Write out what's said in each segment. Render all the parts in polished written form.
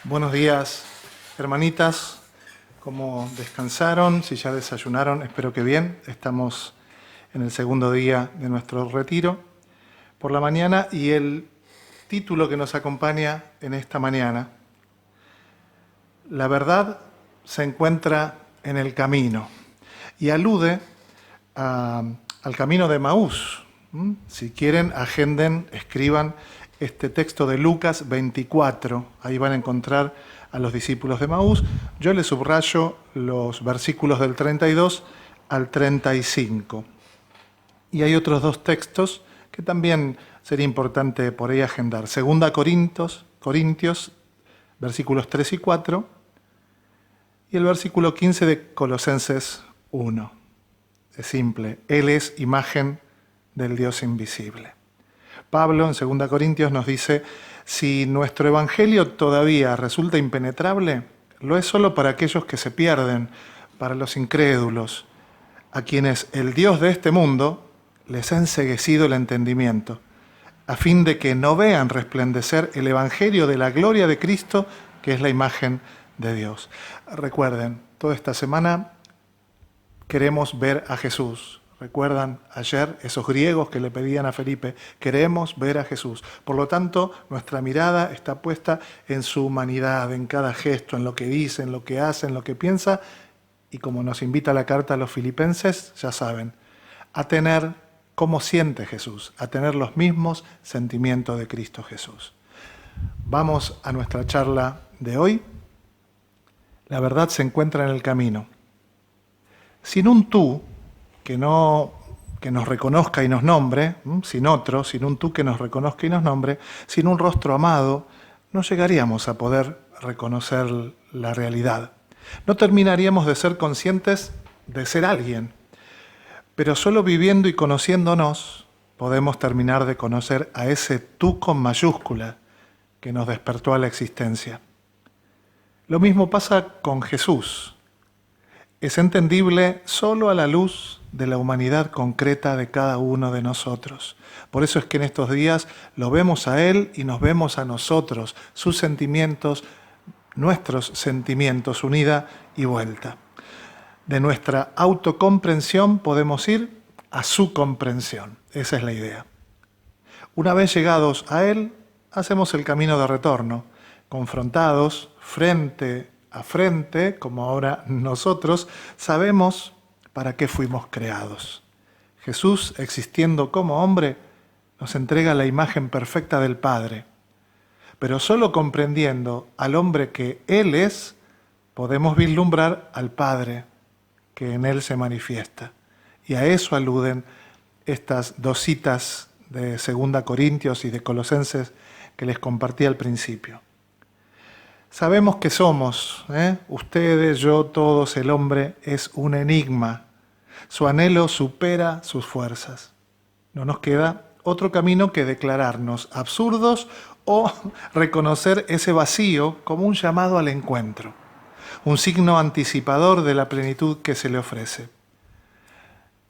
Buenos días, hermanitas. ¿Cómo descansaron? Si ya desayunaron, espero que bien. Estamos en el segundo día de nuestro retiro por la mañana y el título que nos acompaña en esta mañana: La verdad se encuentra en el camino, y alude al camino de Emaús. Si quieren, agenden, escriban este texto de Lucas 24. Ahí van a encontrar a los discípulos de Emaús. Yo les subrayo los versículos del 32 al 35. Y hay otros dos textos que también sería importante por ahí agendar. 2 Corintios, versículos 3 y 4, y el versículo 15 de Colosenses 1. Es simple, Él es imagen del Dios invisible. Pablo en 2 Corintios nos dice: si nuestro evangelio todavía resulta impenetrable, lo es solo para aquellos que se pierden, para los incrédulos, a quienes el Dios de este mundo les ha enceguecido el entendimiento, a fin de que no vean resplandecer el evangelio de la gloria de Cristo, que es la imagen de Dios. Recuerden, toda esta semana queremos ver a Jesús. ¿Recuerdan ayer esos griegos que le pedían a Felipe? Queremos ver a Jesús. Por lo tanto, nuestra mirada está puesta en su humanidad, en cada gesto, en lo que dice, en lo que hace, en lo que piensa. Y como nos invita la carta a los filipenses, ya saben, a tener cómo siente Jesús, a tener los mismos sentimientos de Cristo Jesús. Vamos a nuestra charla de hoy. La verdad se encuentra en el camino. Sin un tú que nos reconozca y nos nombre, sin otro, sin un tú que nos reconozca y nos nombre, sin un rostro amado, no llegaríamos a poder reconocer la realidad. No terminaríamos de ser conscientes de ser alguien, pero solo viviendo y conociéndonos podemos terminar de conocer a ese tú con mayúscula que nos despertó a la existencia. Lo mismo pasa con Jesús. Es entendible solo a la luz de la humanidad concreta de cada uno de nosotros. Por eso es que en estos días lo vemos a Él y nos vemos a nosotros, sus sentimientos, nuestros sentimientos, unida y vuelta. De nuestra autocomprensión podemos ir a su comprensión. Esa es la idea. Una vez llegados a Él, hacemos el camino de retorno, confrontados frente a frente, como ahora nosotros, sabemos para qué fuimos creados. Jesús, existiendo como hombre, nos entrega la imagen perfecta del Padre. Pero solo comprendiendo al hombre que Él es, podemos vislumbrar al Padre que en Él se manifiesta. Y a eso aluden estas dos citas de 2 Corintios y de Colosenses que les compartí al principio. Sabemos que somos, ustedes, yo, todos, el hombre es un enigma. Su anhelo supera sus fuerzas. No nos queda otro camino que declararnos absurdos o reconocer ese vacío como un llamado al encuentro, un signo anticipador de la plenitud que se le ofrece.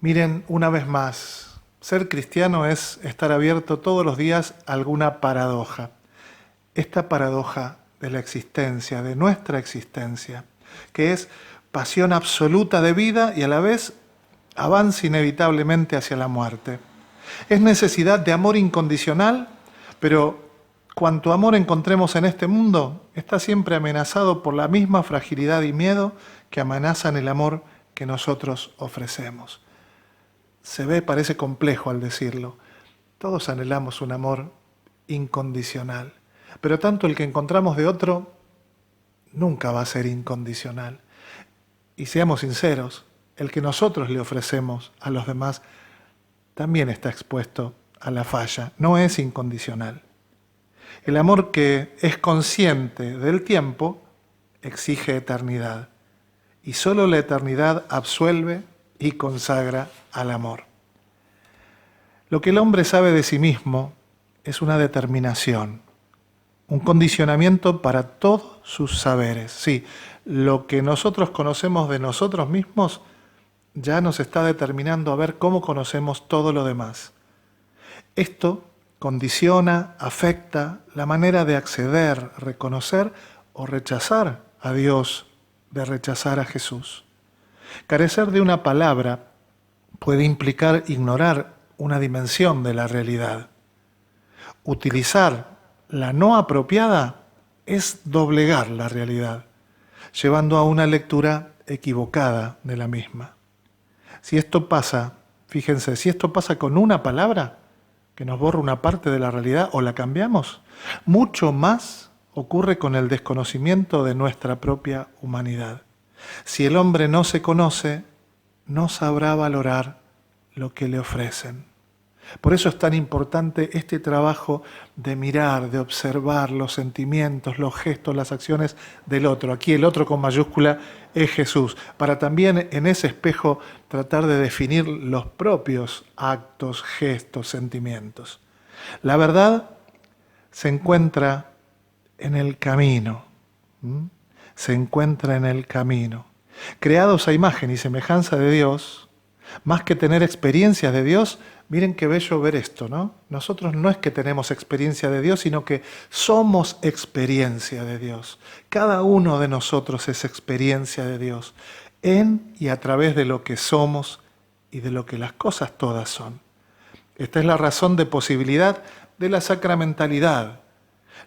Miren, una vez más, ser cristiano es estar abierto todos los días a alguna paradoja. Esta paradoja de la existencia, de nuestra existencia, que es pasión absoluta de vida y a la vez avance inevitablemente hacia la muerte. Es necesidad de amor incondicional, pero cuanto amor encontremos en este mundo, está siempre amenazado por la misma fragilidad y miedo que amenazan el amor que nosotros ofrecemos. Parece complejo al decirlo. Todos anhelamos un amor incondicional. Pero tanto el que encontramos de otro nunca va a ser incondicional. Y seamos sinceros, el que nosotros le ofrecemos a los demás también está expuesto a la falla, no es incondicional. El amor que es consciente del tiempo exige eternidad, y solo la eternidad absuelve y consagra al amor. Lo que el hombre sabe de sí mismo es una determinación, un condicionamiento para todos sus saberes. Sí, lo que nosotros conocemos de nosotros mismos ya nos está determinando a ver cómo conocemos todo lo demás. Esto condiciona, afecta la manera de acceder, reconocer o rechazar a Dios de rechazar a Jesús. Carecer de una palabra puede implicar ignorar una dimensión de la realidad. Utilizar la no apropiada es doblegar la realidad, llevando a una lectura equivocada de la misma. Si esto pasa, fíjense, si esto pasa con una palabra que nos borra una parte de la realidad o la cambiamos, mucho más ocurre con el desconocimiento de nuestra propia humanidad. Si el hombre no se conoce, no sabrá valorar lo que le ofrecen. Por eso es tan importante este trabajo de mirar, de observar los sentimientos, los gestos, las acciones del otro. Aquí el otro con mayúscula es Jesús, para también en ese espejo tratar de definir los propios actos, gestos, sentimientos. La verdad se encuentra en el camino. Se encuentra en el camino. Creados a imagen y semejanza de Dios, más que tener experiencias de Dios, miren qué bello ver esto, ¿no? Nosotros no es que tenemos experiencia de Dios, sino que somos experiencia de Dios. Cada uno de nosotros es experiencia de Dios, en y a través de lo que somos y de lo que las cosas todas son. Esta es la razón de posibilidad de la sacramentalidad.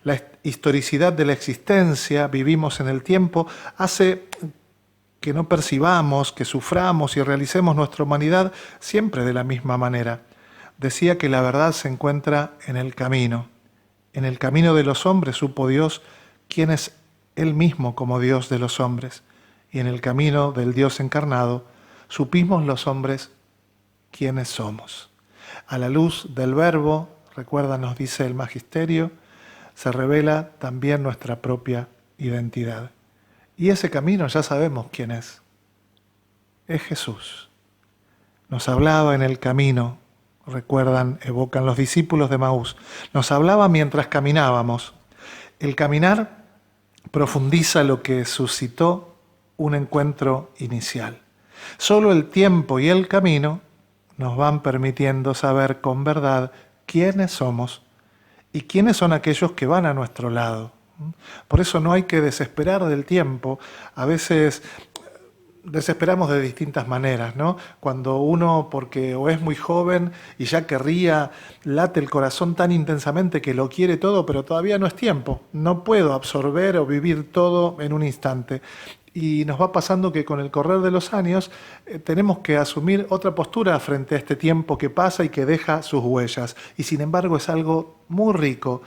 La historicidad de la existencia, vivimos en el tiempo, hace que no percibamos, que suframos y realicemos nuestra humanidad siempre de la misma manera. Decía que la verdad se encuentra en el camino. En el camino de los hombres supo Dios quién es Él mismo como Dios de los hombres. Y en el camino del Dios encarnado supimos los hombres quiénes somos. A la luz del Verbo, recuerda, nos dice el Magisterio, se revela también nuestra propia identidad. Y ese camino ya sabemos quién es. Es Jesús. Nos hablaba en el camino, recuerdan, evocan los discípulos de Maús. Nos hablaba mientras caminábamos. El caminar profundiza lo que suscitó un encuentro inicial. Solo el tiempo y el camino nos van permitiendo saber con verdad quiénes somos y quiénes son aquellos que van a nuestro lado. Por eso no hay que desesperar del tiempo. A veces desesperamos de distintas maneras, ¿no? Cuando uno, porque o es muy joven y ya querría, late el corazón tan intensamente que lo quiere todo, pero todavía no es tiempo. No puedo absorber o vivir todo en un instante. Y nos va pasando que con el correr de los años tenemos que asumir otra postura frente a este tiempo que pasa y que deja sus huellas. Y sin embargo es algo muy rico.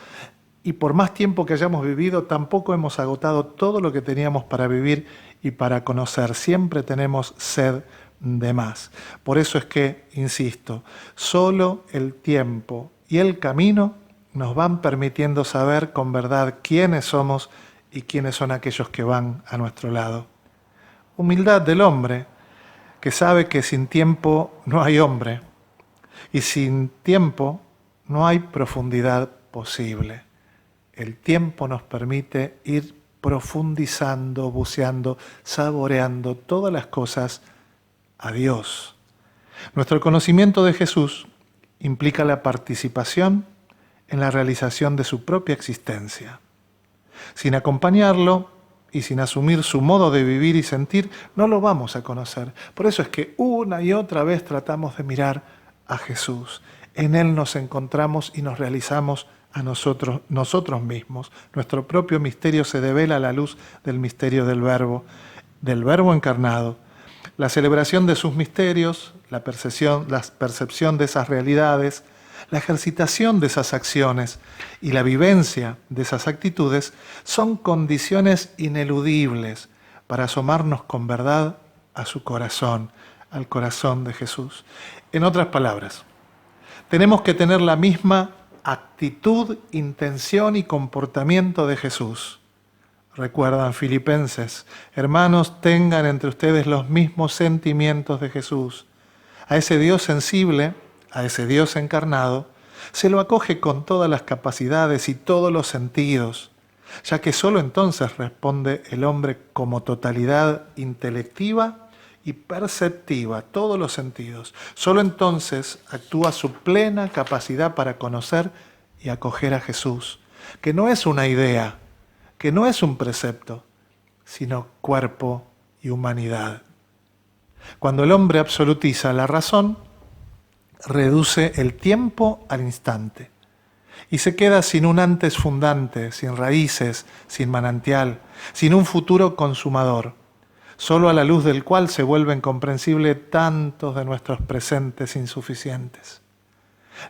Y por más tiempo que hayamos vivido, tampoco hemos agotado todo lo que teníamos para vivir y para conocer. Siempre tenemos sed de más. Por eso es que, insisto, solo el tiempo y el camino nos van permitiendo saber con verdad quiénes somos y quiénes son aquellos que van a nuestro lado. Humildad del hombre, que sabe que sin tiempo no hay hombre y sin tiempo no hay profundidad posible. El tiempo nos permite ir profundizando, buceando, saboreando todas las cosas a Dios. Nuestro conocimiento de Jesús implica la participación en la realización de su propia existencia. Sin acompañarlo y sin asumir su modo de vivir y sentir, no lo vamos a conocer. Por eso es que una y otra vez tratamos de mirar a Jesús. En Él nos encontramos y nos realizamos a nosotros mismos. Nuestro propio misterio se devela a la luz del misterio del Verbo encarnado. La celebración de sus misterios, la percepción de esas realidades, la ejercitación de esas acciones y la vivencia de esas actitudes son condiciones ineludibles para asomarnos con verdad a su corazón, al corazón de Jesús. En otras palabras, tenemos que tener la misma actitud, intención y comportamiento de Jesús. Recuerdan Filipenses, hermanos, tengan entre ustedes los mismos sentimientos de Jesús. A ese Dios sensible, a ese Dios encarnado, se lo acoge con todas las capacidades y todos los sentidos, ya que solo entonces responde el hombre como totalidad intelectiva y perceptiva, todos los sentidos. Solo entonces actúa su plena capacidad para conocer y acoger a Jesús, que no es una idea, que no es un precepto, sino cuerpo y humanidad. Cuando el hombre absolutiza la razón, reduce el tiempo al instante y se queda sin un antes fundante, sin raíces, sin manantial, sin un futuro consumador, solo a la luz del cual se vuelven comprensibles tantos de nuestros presentes insuficientes.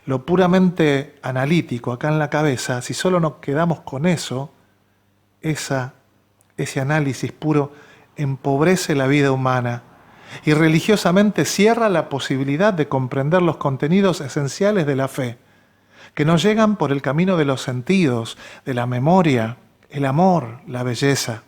Lo puramente analítico acá en la cabeza, si solo nos quedamos con eso, ese análisis puro empobrece la vida humana y religiosamente cierra la posibilidad de comprender los contenidos esenciales de la fe, que nos llegan por el camino de los sentidos, de la memoria, el amor, la belleza.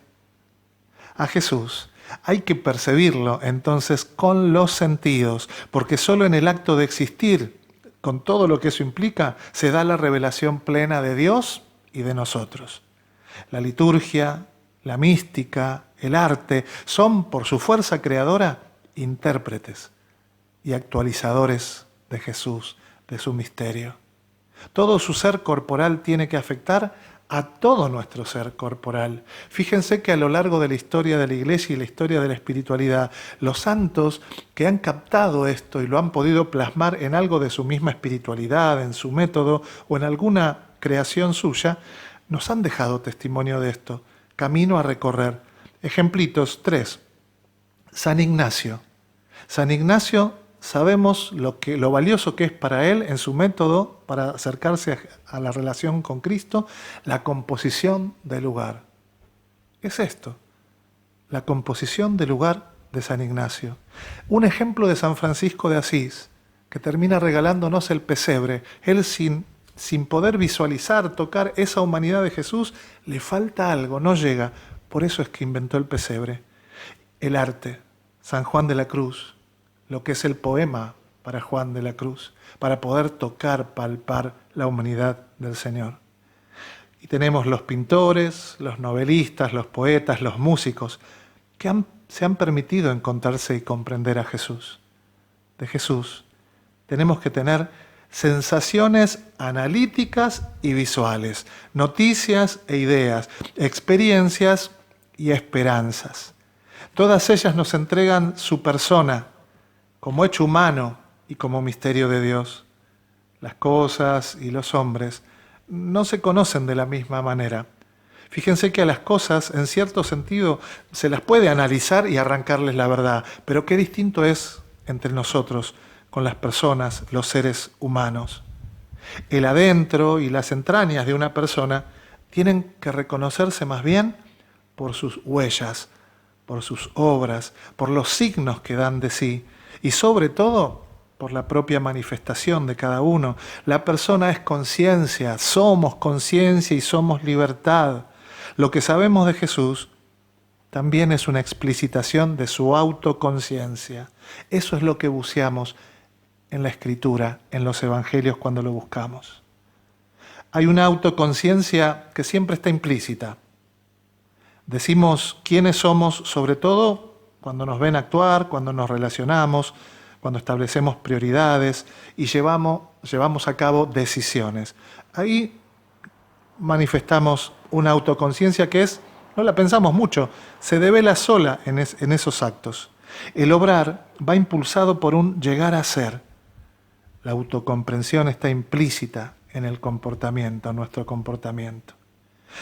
A Jesús hay que percibirlo entonces con los sentidos, porque solo en el acto de existir, con todo lo que eso implica, se da la revelación plena de Dios y de nosotros. La liturgia, la mística, el arte, son por su fuerza creadora intérpretes y actualizadores de Jesús, de su misterio. Todo su ser corporal tiene que afectar a todo nuestro ser corporal. Fíjense que a lo largo de la historia de la Iglesia y la historia de la espiritualidad, los santos que han captado esto y lo han podido plasmar en algo de su misma espiritualidad, en su método o en alguna creación suya, nos han dejado testimonio de esto. Camino a recorrer. Ejemplitos 3. San Ignacio. San Ignacio, sabemos lo valioso que es para él en su método para acercarse a la relación con Cristo, la composición del lugar. Es esto, la composición del lugar de San Ignacio. Un ejemplo de San Francisco de Asís, que termina regalándonos el pesebre. Él sin poder visualizar, tocar esa humanidad de Jesús, le falta algo, no llega. Por eso es que inventó el pesebre. El arte, San Juan de la Cruz, lo que es el poema para Juan de la Cruz, para poder tocar, palpar la humanidad del Señor. Y tenemos los pintores, los novelistas, los poetas, los músicos, que se han permitido encontrarse y comprender a Jesús. De Jesús tenemos que tener sensaciones analíticas y visuales, noticias e ideas, experiencias y esperanzas. Todas ellas nos entregan su persona como hecho humano y como misterio de Dios. Las cosas y los hombres no se conocen de la misma manera. Fíjense que a las cosas, en cierto sentido, se las puede analizar y arrancarles la verdad, pero qué distinto es entre nosotros, con las personas, los seres humanos. El adentro y las entrañas de una persona tienen que reconocerse más bien por sus huellas, por sus obras, por los signos que dan de sí y sobre todo por la propia manifestación de cada uno. La persona es conciencia, somos conciencia y somos libertad. Lo que sabemos de Jesús también es una explicitación de su autoconciencia. Eso es lo que buceamos en la Escritura, en los Evangelios cuando lo buscamos. Hay una autoconciencia que siempre está implícita. Decimos quiénes somos, sobre todo cuando nos ven actuar, cuando nos relacionamos, cuando establecemos prioridades y llevamos a cabo decisiones. Ahí manifestamos una autoconciencia que no la pensamos mucho, se devela sola en esos actos. El obrar va impulsado por un llegar a ser. La autocomprensión está implícita en el comportamiento, en nuestro comportamiento.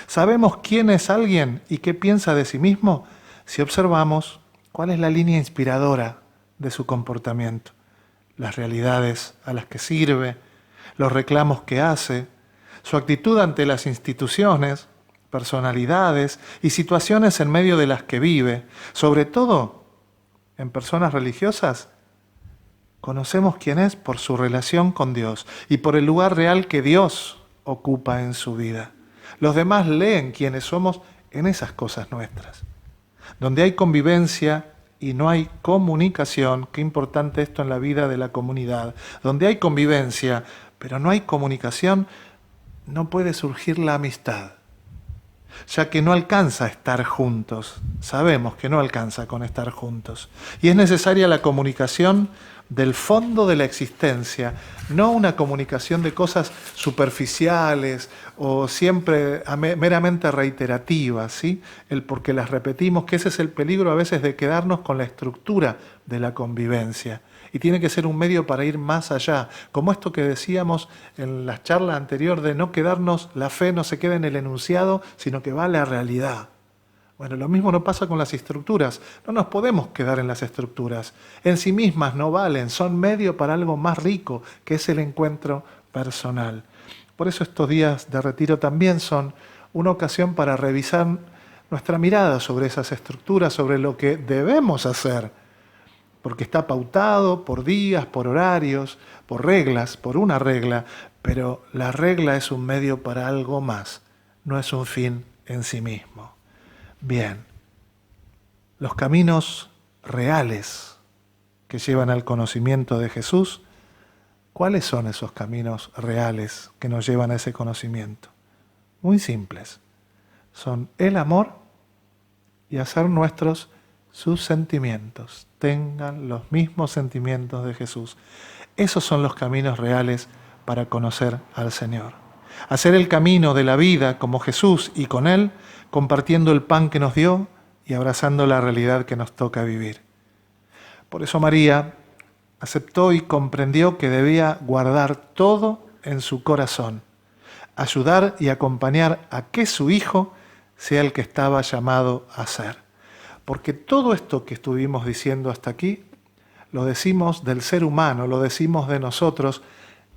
¿Sabemos quién es alguien y qué piensa de sí mismo? Si observamos cuál es la línea inspiradora de su comportamiento, las realidades a las que sirve, los reclamos que hace, su actitud ante las instituciones, personalidades y situaciones en medio de las que vive, sobre todo en personas religiosas. Conocemos quién es por su relación con Dios y por el lugar real que Dios ocupa en su vida. Los demás leen quiénes somos en esas cosas nuestras. Donde hay convivencia y no hay comunicación, qué importante esto en la vida de la comunidad. Donde hay convivencia, pero no hay comunicación, no puede surgir la amistad. ya que no alcanza a estar juntos. Sabemos que no alcanza con estar juntos. Y es necesaria la comunicación del fondo de la existencia, no una comunicación de cosas superficiales o siempre meramente reiterativas, ¿sí? Porque las repetimos, que ese es el peligro a veces de quedarnos con la estructura de la convivencia. Y tiene que ser un medio para ir más allá, como esto que decíamos en la charla anterior de no quedarnos, la fe no se queda en el enunciado, sino que va a la realidad. Bueno, lo mismo no pasa con las estructuras. No nos podemos quedar en las estructuras. En sí mismas no valen, son medio para algo más rico, que es el encuentro personal. Por eso estos días de retiro también son una ocasión para revisar nuestra mirada sobre esas estructuras, sobre lo que debemos hacer, porque está pautado por días, por horarios, por reglas, por una regla, pero la regla es un medio para algo más, no es un fin en sí mismo. Bien, los caminos reales que llevan al conocimiento de Jesús, ¿cuáles son esos caminos reales que nos llevan a ese conocimiento? Muy simples. Son el amor y hacer nuestros sus sentimientos tengan los mismos sentimientos de Jesús. Esos son los caminos reales para conocer al Señor. Hacer el camino de la vida como Jesús y con Él, compartiendo el pan que nos dio y abrazando la realidad que nos toca vivir. Por eso María aceptó y comprendió que debía guardar todo en su corazón, ayudar y acompañar a que su Hijo sea el que estaba llamado a ser. Porque todo esto que estuvimos diciendo hasta aquí, lo decimos del ser humano, lo decimos de nosotros,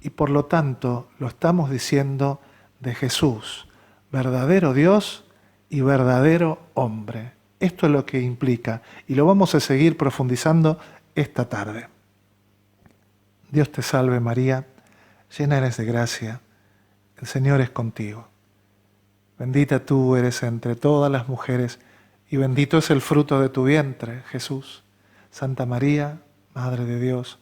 y por lo tanto lo estamos diciendo de Jesús, verdadero Dios y verdadero hombre. Esto es lo que implica, y lo vamos a seguir profundizando esta tarde. Dios te salve María, llena eres de gracia, el Señor es contigo. Bendita tú eres entre todas las mujeres, y bendito es el fruto de tu vientre, Jesús. Santa María, Madre de Dios,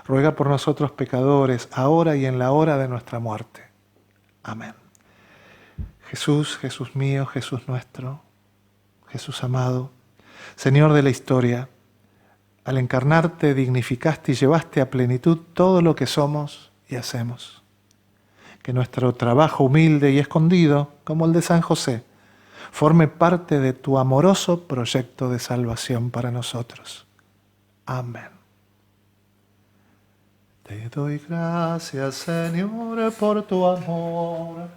ruega por nosotros pecadores, ahora y en la hora de nuestra muerte. Amén. Jesús, Jesús mío, Jesús nuestro, Jesús amado, Señor de la historia, al encarnarte dignificaste y llevaste a plenitud todo lo que somos y hacemos. Que nuestro trabajo humilde y escondido, como el de San José, forme parte de tu amoroso proyecto de salvación para nosotros. Amén. Te doy gracias, Señor, por tu amor.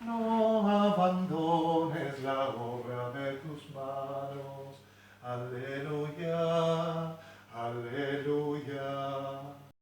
No abandones la obra de tus manos. Aleluya.